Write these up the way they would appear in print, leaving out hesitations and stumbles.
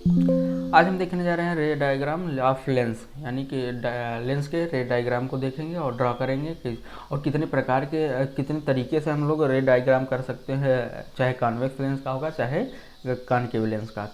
आज हम देखने जा रहे हैं रे डायग्राम ऑफ लेंस, यानी कि लेंस के रे डायग्राम को देखेंगे और ड्रा करेंगे कि और कितने प्रकार के कितने तरीके से हम लोग रे डायग्राम कर सकते हैं, चाहे कॉन्वेक्स लेंस का होगा चाहे कॉनकेव लेंस का।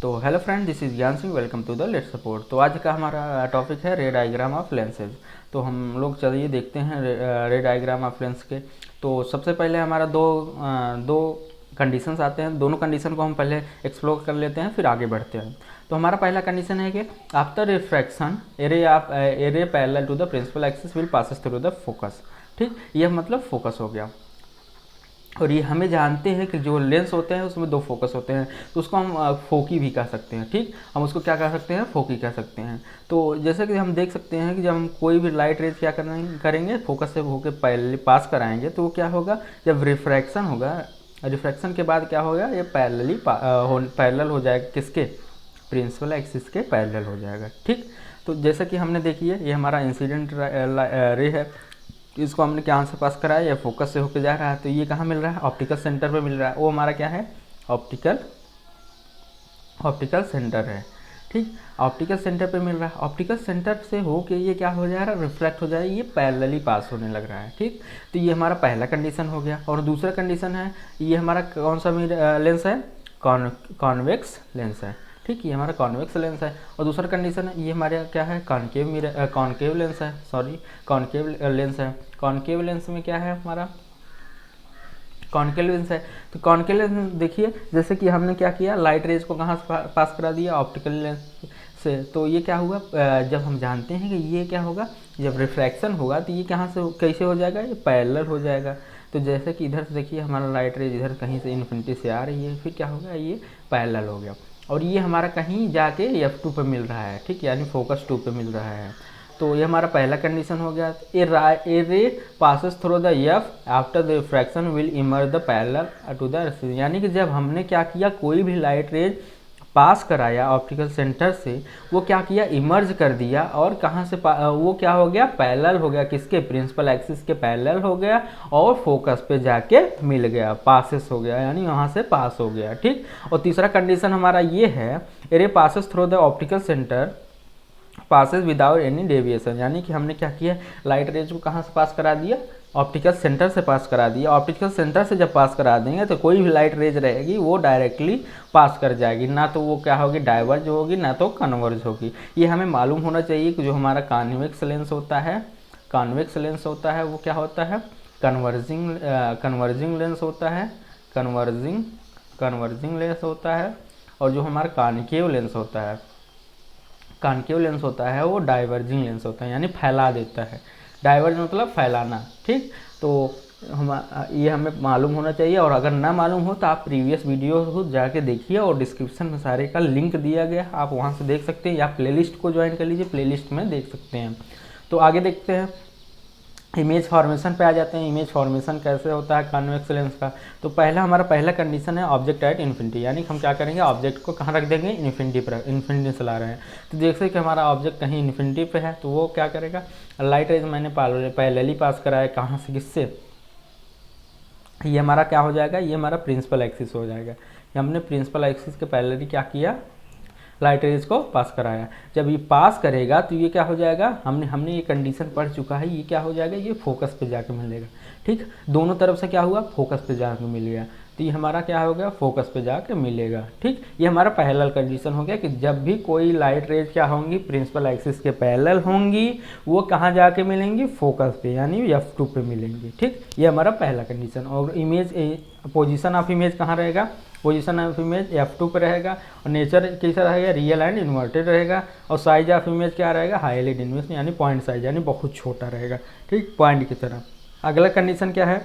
तो hello friend, this is Gyan Singh, welcome to the let's support. तो आज का हमारा टॉपिक है रे डायग्राम ऑफ लेंसेज। तो हम लोग चलिए देखते हैं रे डायग्राम ऑफ लेंस के। तो सबसे पहले हमारा दो कंडीशंस आते हैं, दोनों कंडीशन को हम पहले एक्सप्लोर कर लेते हैं, फिर आगे बढ़ते हैं। तो हमारा पहला कंडीशन है कि after refraction a ray parallel to the principal axis will passes through the focus. ठीक, यह मतलब फोकस हो गया। और ये हमें जानते हैं कि जो लेंस होते हैं उसमें दो फोकस होते हैं, तो उसको हम फोकी भी कह सकते हैं। ठीक, हम उसको क्या कह सकते हैं, फोकी कह सकते हैं। तो जैसे कि हम देख सकते हैं कि जब हम कोई भी लाइट रेज क्या करेंगे, फोकस से होकर पहले पास कराएंगे, तो वो क्या होगा, जब रिफ्रैक्शन होगा, रिफ्रैक्शन के बाद क्या होगा, ये पैरेलल हो जाएगा, किसके, प्रिंसिपल एक्सिस के पैरेलल हो जाएगा। ठीक, तो जैसा कि हमने देखिए ये हमारा इंसिडेंट रे है, इसको हमने कहाँ से पास कराया, या फोकस से होकर जा रहा है, तो ये कहाँ मिल रहा है, ऑप्टिकल सेंटर पे मिल रहा है। वो हमारा क्या है, ऑप्टिकल सेंटर है। ठीक, ऑप्टिकल सेंटर पे मिल रहा है, ऑप्टिकल सेंटर से हो के ये क्या हो जा रहा है, रिफ्लेक्ट हो जाएगा, ये पैरेलली पास होने लग रहा है। ठीक, तो ये हमारा पहला कंडीशन हो गया। और दूसरा कंडीशन है, ये हमारा कौन सा लेंस है, कॉन्वेक्स लेंस है। ठीक, ये हमारा कॉन्वेक्स लेंस है। और दूसरा कंडीशन है, ये हमारे क्या है, कॉनकेव लेंस है, सॉरी कॉनकेव लेंस है। कॉनकेव लेंस में क्या है, हमारा कॉनकेव लेंस है। तो कॉनकेव लेंस देखिए, जैसे कि हमने क्या किया, लाइट रेज को कहाँ से पास करा दिया, ऑप्टिकल लेंस से। तो ये क्या हुआ, जब हम जानते हैं कि ये क्या होगा, जब रिफ्रैक्शन होगा तो ये कहाँ से कैसे हो जाएगा, ये पैरेलल हो जाएगा। तो जैसे कि इधर से देखिए हमारा लाइट रेज इधर कहीं से इन्फिनिटी से आ रही है, फिर क्या होगा, ये पैरेलल हो गया। और ये हमारा कहीं जाके F2 पे मिल रहा है। ठीक, यानी फोकस 2 पे मिल रहा है। तो ये हमारा पहला कंडीशन हो गया। A ray passes through the F after the refraction will emerge the parallel to the, यानी कि जब हमने क्या किया, कोई भी लाइट रेज पास कराया ऑप्टिकल सेंटर से, वो क्या किया, इमर्ज कर दिया, और कहाँ से वो क्या हो गया, पैरेलल हो गया, किसके, प्रिंसिपल एक्सिस के पैरेलल हो गया, और फोकस पे जाके मिल गया, पासेस हो गया, यानी वहाँ से पास हो गया। ठीक, और तीसरा कंडीशन हमारा ये है, array passes through the optical centre passes without any deviation, यानी कि हमने क्या किया, लाइट रेज को कहाँ से पास करा दिया, ऑप्टिकल सेंटर से पास करा दिया। ऑप्टिकल सेंटर से जब पास करा देंगे तो कोई भी लाइट रेज रहेगी वो डायरेक्टली पास कर जाएगी, ना तो वो क्या होगी, डाइवर्ज होगी, ना तो कन्वर्ज होगी। ये हमें मालूम होना चाहिए कि जो हमारा कॉन्वेक्स लेंस होता है, वो क्या होता है, कन्वर्जिंग लेंस होता है, कन्वर्जिंग लेंस होता है। और जो हमारा कॉनकेव लेंस होता है वो डाइवर्जिंग लेंस होता है, यानी फैला देता है। डाइवर्ज मतलब फैलाना। ठीक, तो हम ये हमें मालूम होना चाहिए। और अगर ना मालूम हो तो आप प्रीवियस वीडियो को जाके देखिए, और डिस्क्रिप्शन में सारे का लिंक दिया गया है, आप वहाँ से देख सकते हैं, या प्लेलिस्ट को ज्वाइन कर लीजिए, प्लेलिस्ट में देख सकते हैं। तो आगे देखते हैं, इमेज फॉर्मेशन पे आ जाते हैं। इमेज फॉर्मेशन कैसे होता है कॉन्वेक्स लेंस का। तो हमारा कंडीशन है ऑब्जेक्ट एट इन्फिनिटी, यानी हम क्या करेंगे, ऑब्जेक्ट को कहाँ रख देंगे, इन्फिनिटी पर। इन्फिनिटी से ला रहे हैं तो जैसे कि हमारा ऑब्जेक्ट कहीं इन्फिनिटी पे है, तो वो क्या करेगा, लाइट रेज मैंने पैरेलली पास कराया, कहाँ से, किससे, ये हमारा क्या हो जाएगा, ये हमारा प्रिंसिपल एक्सिस हो जाएगा। हमने प्रिंसिपल एक्सिस के पैरेलली क्या किया, लाइट रेज को पास कराया। जब ये पास करेगा तो ये क्या हो जाएगा, हमने ये कंडीशन पढ़ चुका है, ये क्या हो जाएगा, ये फोकस पे जाके मिलेगा। ठीक, दोनों तरफ से क्या हुआ, फोकस पे जाके मिल गया, तो ये हमारा क्या हो गया, फोकस पे जाके मिलेगा। ठीक, ये हमारा पहला कंडीशन हो गया कि जब भी कोई लाइट रेज क्या होंगी, प्रिंसिपल एक्सिस के पैरेलल होंगी, वो कहाँ जाके मिलेंगी, फोकस पे, यानी F2 पे मिलेंगी। ठीक, ये हमारा पहला कंडीशन। और इमेज पोजीशन ऑफ इमेज कहाँ रहेगा, पोजीशन ऑफ इमेज F2 पे रहेगा। और नेचर कैसा रहेगा, रियल एंड इन्वर्टेड रहेगा। और साइज ऑफ इमेज क्या रहेगा, हाईली डिमिनिश्ड, यानी पॉइंट साइज, यानी बहुत छोटा रहेगा। ठीक, पॉइंट की तरह। अगला कंडीशन क्या है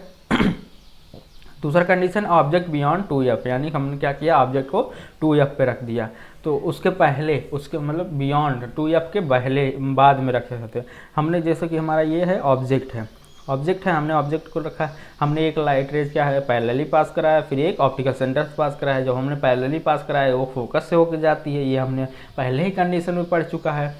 दूसरा कंडीशन, ऑब्जेक्ट बियॉन्ड 2F, यानी हमने क्या किया, ऑब्जेक्ट को 2F पे रख दिया। तो उसके पहले, उसके मतलब बियॉन्ड 2F के पहले बाद में रखे होते। हमने जैसे कि हमारा ये है ऑब्जेक्ट है, हमने ऑब्जेक्ट को रखा है, हमने एक लाइट रेज क्या है, पैरेलली पास कराया, फिर एक ऑप्टिकल सेंटर से पास कराया। जब हमने पैरेलली पास कराया वो फोकस से होकर जाती है, ये हमने पहले ही कंडीशन में पढ़ चुका है।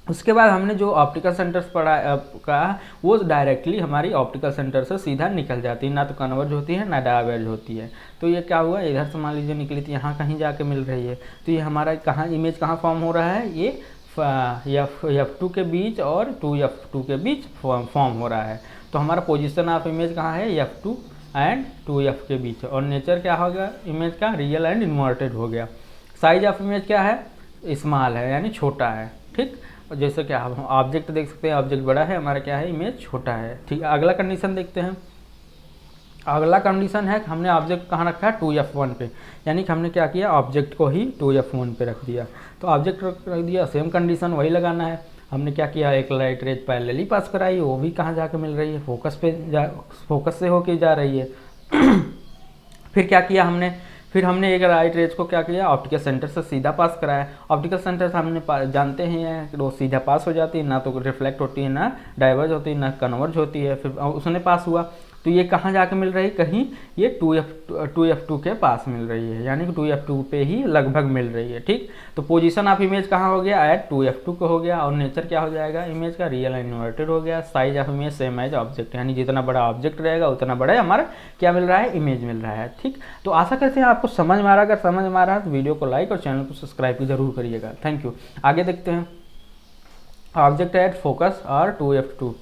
उसके बाद हमने जो ऑप्टिकल सेंटर्स पढ़ा का वो डायरेक्टली हमारी ऑप्टिकल सेंटर से सीधा निकल जाती है, ना तो कन्वर्ज होती है ना डाइवर्ज होती है। तो ये क्या हुआ, इधर से मान लीजिए निकली थी, यहाँ कहीं जाके मिल रही है, तो ये हमारा कहाँ इमेज कहाँ फॉर्म हो रहा है, ये F2 के बीच और 2F2 के बीच फॉर्म हो रहा है। तो हमारा पोजीशन ऑफ इमेज कहाँ है, F2 एंड 2F के बीच, और नेचर क्या होगा इमेज का, रियल एंड इन्वर्टेड हो गया। साइज ऑफ इमेज क्या है, स्मॉल है यानी छोटा है, ठीक। जैसे कि हम ऑब्जेक्ट देख सकते हैं, ऑब्जेक्ट बड़ा है, हमारा क्या है, इमेज छोटा है, ठीक। अगला कंडीशन देखते हैं। अगला कंडीशन है हमने ऑब्जेक्ट कहाँ रखा है, 2F1 पे, यानी कि हमने क्या किया, ऑब्जेक्ट को ही 2F1 पे रख दिया। तो ऑब्जेक्ट रख दिया, सेम कंडीशन वही लगाना है। हमने क्या किया, एक लाइट रेज पैरेलली पास कराई, वो भी कहाँ जाके मिल रही है, फोकस से होके जा रही है। फिर क्या किया हमने, फिर हमने एक लाइट रेज को क्या किया, ऑप्टिकल सेंटर से सीधा पास कराया। ऑप्टिकल सेंटर से हमने जानते हैं कि वो सीधा पास हो जाती है, ना तो रिफ्लेक्ट होती है, ना डाइवर्ज होती है, ना कन्वर्ज होती है। फिर उसने पास हुआ तो ये कहाँ जाके मिल रही है, कहीं ये 2F2 के पास मिल रही है, यानी कि 2F2 पे ही लगभग मिल रही है, ठीक। तो पोजीशन ऑफ इमेज कहाँ हो गया, एट 2F2 को हो गया, और नेचर क्या हो जाएगा इमेज का, रियल एंड इन्वर्टेड हो गया। Size of image same as object, यानी जितना बड़ा ऑब्जेक्ट रहेगा उतना बड़ा हमारा क्या मिल रहा है, इमेज मिल रहा है, ठीक। तो आशा करते हैं आपको समझ में आ रहा है। अगर समझ में आ रहा है तो वीडियो को लाइक और चैनल को सब्सक्राइब जरूर करिएगा। Thank you. आगे देखते हैं, ऑब्जेक्ट एट फोकस और 2F2।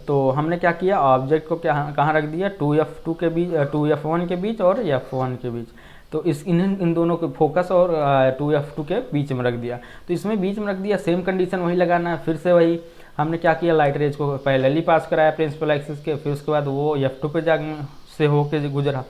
तो हमने क्या किया, ऑब्जेक्ट को क्या कहाँ रख दिया, 2F2 के बीच, 2F1 के बीच और F1 के बीच। तो इन दोनों के फोकस और 2F2 के बीच में रख दिया। तो इसमें बीच में रख दिया, सेम कंडीशन वही लगाना है। फिर से वही हमने क्या किया, लाइट रेज को पैरेलली पास कराया प्रिंसिपल एक्सिस के, फिर उसके बाद वो F2 पे से होके गुजरा।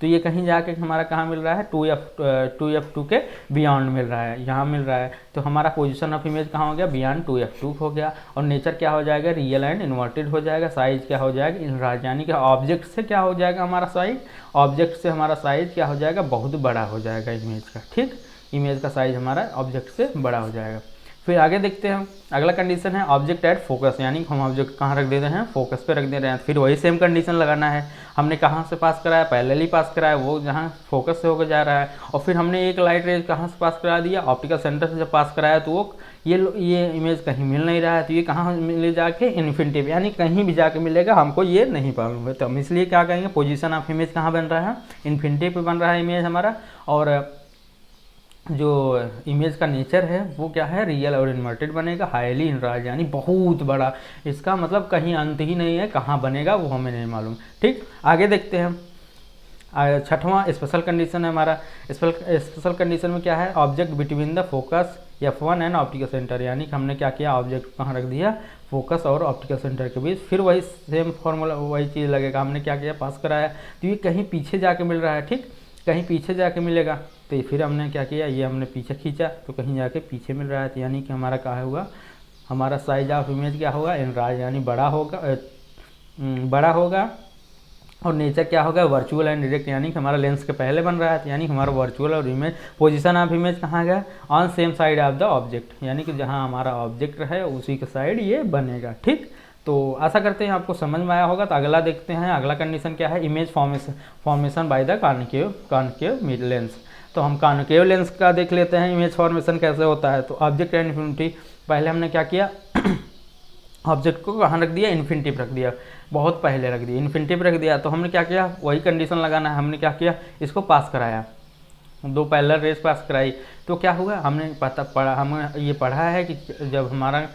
तो ये कहीं जाके हमारा कहाँ मिल रहा है, 2F2 के बियॉन्ड मिल रहा है, यहाँ मिल रहा है। तो हमारा पोजीशन ऑफ इमेज कहाँ हो गया, बियॉन्ड 2F2 हो गया, और नेचर क्या हो जाएगा, रियल एंड इन्वर्टेड हो जाएगा। साइज क्या हो जाएगा, इनराज, यानी कि ऑब्जेक्ट से क्या हो जाएगा हमारा साइज, ऑब्जेक्ट से हमारा साइज क्या हो जाएगा, बहुत बड़ा हो जाएगा इमेज का, ठीक। इमेज का साइज हमारा ऑब्जेक्ट से बड़ा हो जाएगा। फिर आगे देखते हैं, अगला कंडीशन है ऑब्जेक्ट एट फोकस, यानी हम ऑब्जेक्ट कहाँ रख देते हैं, फोकस पे रख दे रहे हैं। फिर वही सेम कंडीशन लगाना है। हमने कहाँ से पास कराया, पैरेलली पास कराया, वो जहाँ फोकस से होकर जा रहा है। और फिर हमने एक लाइट रेज कहाँ से पास करा दिया, ऑप्टिकल सेंटर से जब पास कराया, तो वो ये इमेज कहीं मिल नहीं रहा है। तो ये कहाँ मिले जाके, इन्फिनिटी पे, यानी कहीं भी जाके मिलेगा, हमको ये नहीं मालूम है। तो हम इसलिए क्या कहेंगे, पोजीशन ऑफ इमेज कहाँ बन रहा है, इन्फिनिटी पे बन रहा है इमेज हमारा। और जो इमेज का नेचर है वो क्या है, रियल और इन्वर्टेड बनेगा, हाईली इनराज, यानी बहुत बड़ा। इसका मतलब कहीं अंत ही नहीं है, कहाँ बनेगा वो हमें नहीं मालूम, ठीक। आगे देखते हैं, छठवां स्पेशल कंडीशन है हमारा। स्पेशल कंडीशन में क्या है, object between the focus F1 and optical centre, यानी कि हमने क्या किया, ऑब्जेक्ट कहाँ रख दिया, फोकस और ऑप्टिकल सेंटर के बीच। फिर वही सेम फॉर्मूला, वही चीज़ लगेगा, हमने क्या किया, पास कराया। तो ये कहीं पीछे जाके मिल रहा है, ठीक, कहीं पीछे जाके मिलेगा। तो फिर हमने क्या किया, ये हमने पीछे खींचा तो कहीं जाके पीछे मिल रहा है। तो यानी कि हमारा क्या होगा, हमारा साइज ऑफ इमेज क्या होगा, इनराज, यानी बड़ा होगा। और नेचर क्या होगा, वर्चुअल एंड डायरेक्ट, यानी कि हमारा लेंस के पहले बन रहा है। तो यानी कि हमारा वर्चुअल और इमेज, पोजीशन ऑफ इमेज कहाँ गया, on same side of the object, यानी कि जहाँ हमारा ऑब्जेक्ट है उसी के साइड ये बनेगा, ठीक। तो आशा करते हैं आपको समझ में आया होगा। तो अगला देखते हैं, अगला कंडीशन क्या है, image formation by the concave lens. तो हम कॉन्केव लेंस का देख लेते हैं, इमेज फॉर्मेशन कैसे होता है। तो ऑब्जेक्ट एंड इन्फिनिटी, पहले हमने क्या किया, ऑब्जेक्ट को कहाँ रख दिया, इन्फिनिटी पर रख दिया, बहुत पहले रख दिया, इन्फिनिटी पर रख दिया। तो हमने क्या किया, वही कंडीशन लगाना है। हमने क्या किया, इसको पास कराया, दो पैरेलल रेज पास कराई। तो क्या हुआ, हमने हमें ये पढ़ा है कि जब हमारा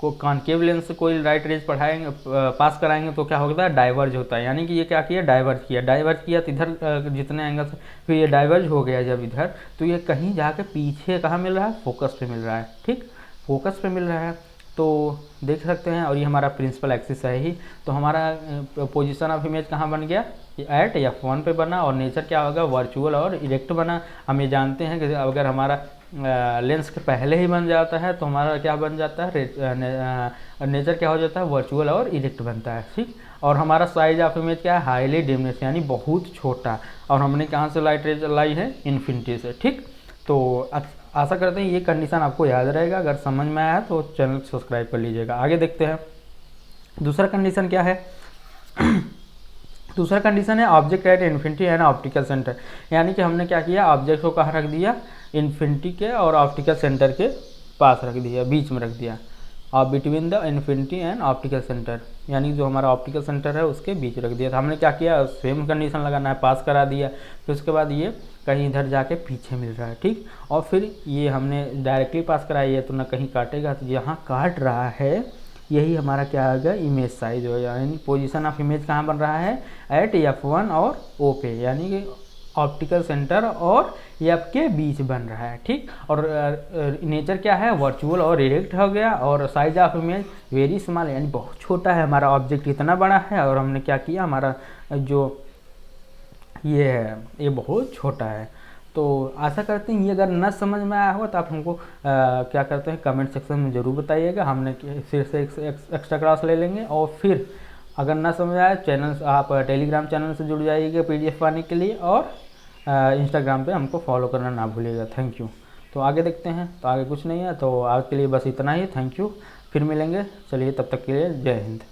कॉन्केव लेंस से कोई लाइट रेज पास कराएंगे तो क्या होता है, डाइवर्ज होता है। यानी कि ये क्या किया, डाइवर्ज किया तो इधर जितने एंगल से, फिर ये डाइवर्ज हो गया जब इधर, तो ये कहीं जाके पीछे कहाँ मिल रहा है, फोकस पे मिल रहा है, ठीक, फोकस पे मिल रहा है। तो देख सकते हैं, और ये हमारा प्रिंसिपल एक्सिस है ही। तो हमारा पोजीशन ऑफ इमेज कहाँ बन गया, एट F1 पे बना, और नेचर क्या होगा, वर्चुअल और इरेक्ट बना। हम ये जानते हैं कि अगर हमारा लेंस के पहले ही बन जाता है तो हमारा क्या बन जाता है, नेचर क्या हो जाता है, वर्चुअल और इरेक्ट बनता है, ठीक। और हमारा साइज ऑफ इमेज क्या है, हाईली डिमिनिश, यानी बहुत छोटा। और हमने कहाँ से लाइट रेज लाई है, इन्फिनिटी से, ठीक। तो आशा करते हैं ये कंडीशन आपको याद रहेगा। अगर समझ में आया तो चैनल को सब्सक्राइब कर लीजिएगा। आगे देखते हैं, दूसरा कंडीशन क्या है। दूसरा कंडीशन है object at infinity and optical centre, यानी कि हमने क्या किया, ऑब्जेक्ट को कहाँ रख दिया, इन्फिनिटी के और ऑप्टिकल सेंटर के पास रख दिया, बीच में रख दिया, between the infinity and optical centre, यानी जो हमारा ऑप्टिकल सेंटर है उसके बीच रख दिया था। हमने क्या किया, सेम कंडीशन लगाना है, पास करा दिया, फिर उसके बाद ये कहीं इधर जाके पीछे मिल रहा है, ठीक। और फिर ये हमने डायरेक्टली पास कराई है तो ना कहीं काटेगा, तो यहाँ काट रहा है, यही हमारा क्या आ गया, इमेज साइज हो, यानी पोजीशन ऑफ इमेज कहाँ बन रहा है, एट F1 और O पे, यानी कि ऑप्टिकल सेंटर और F के बीच बन रहा है, ठीक। और नेचर क्या है, वर्चुअल और डायरेक्ट हो गया, और size of image very small, यानी बहुत छोटा है, हमारा ऑब्जेक्ट इतना बड़ा है और हमने क्या किया, हमारा जो ये है ये बहुत छोटा है। तो आशा करते हैं ये अगर न समझ में आया हो तो आप हमको क्या करते हैं, कमेंट सेक्शन में ज़रूर बताइएगा, हमने फिर से एक्स्ट्रा क्लास ले लेंगे। और फिर अगर ना समझ आए, चैनल आप टेलीग्राम चैनल से जुड़ जाइएगा PDF पाने के लिए, और इंस्टाग्राम पे हमको फॉलो करना ना भूलिएगा। Thank you. तो आगे देखते हैं, तो आगे कुछ नहीं है, तो आज के लिए बस इतना ही। थैंक यू, फिर मिलेंगे। चलिए तब तक के लिए जय हिंद।